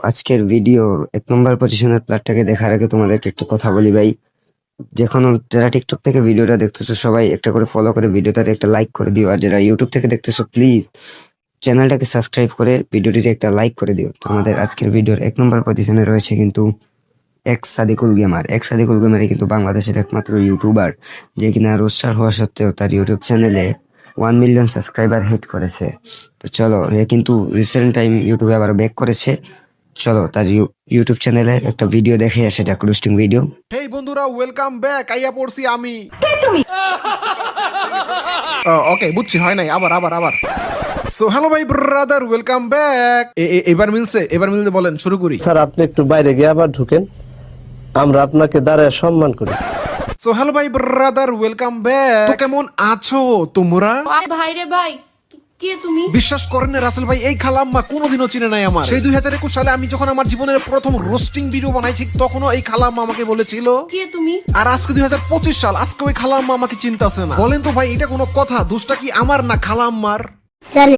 আজকের ভিডিওর 1 নম্বর পজিশনের প্লটটাকে দেখার আগে তোমাদেরকে একটা কথা বলি ভাই। যখন যারা টিকটক থেকে ভিডিওটা দেখতেছো সবাই একটা করে ফলো করে ভিডিওটাতে একটা লাইক করে দিও, আর যারা ইউটিউব থেকে দেখতেছো প্লিজ চ্যানেলটাকে সাবস্ক্রাইব করে ভিডিওটিতে একটা লাইক করে দিও। তো আমাদের আজকের ভিডিওর 1 নম্বর পজিশনে রয়েছে কিন্তু সাদিকুল গেমার। সাদিকুল গেমারই কিন্তু বাংলাদেশের একমাত্র ইউটিউবার যে কিনা রোস্টার হওয়া সত্ত্বেও তার ইউটিউব চ্যানেলে 1 মিলিয়ন সাবস্ক্রাইবার হিট করেছে। তো চলো, এ কিন্তু রিসেন্ট টাইম ইউটিউবে আবার ব্যাক করেছে। চলো তার ইউটিউব চ্যানেলের একটা ভিডিও দেখে আসে, যাক রোস্টিং ভিডিও। হেই বন্ধুরা, ওয়েলকাম ব্যাক। আইয়া পড়ছি আমি। ওকে, বুঝছি, হয় নাই। আবার আবার আবার সো হ্যালো ভাই ব্রাদার, ওয়েলকাম ব্যাক। এবার মিলতে বলেন, শুরু করি। স্যার আপনি একটু বাইরে গিয়ে আবার ঢুকেন, আমরা আপনাকে দাঁড়ায় সম্মান করি। সো হ্যালো ভাই ব্রাদার, ওয়েলকাম ব্যাক। তো কেমন আছো তোমরা? ভাই রে ভাই, কে তুমি? বিশ্বাস করেন না রাসেল ভাই, এই খালাম্মা কোনোদিনও চিনে নাই আমার। সেই 2021 সালে আমি যখন আমার জীবনের প্রথম রোস্টিং ভিডিও বানাই, ঠিক তখনও এই খালাম্মা আমাকে বলেছিল কে তুমি? আর আজকে 2025 সাল, আজকে ওই খালাম্মা আমাকে চিন্তাছে না। বলেন তো ভাই, এটা কোনো কথা? দোষটা কি আমার না খালাম্মার?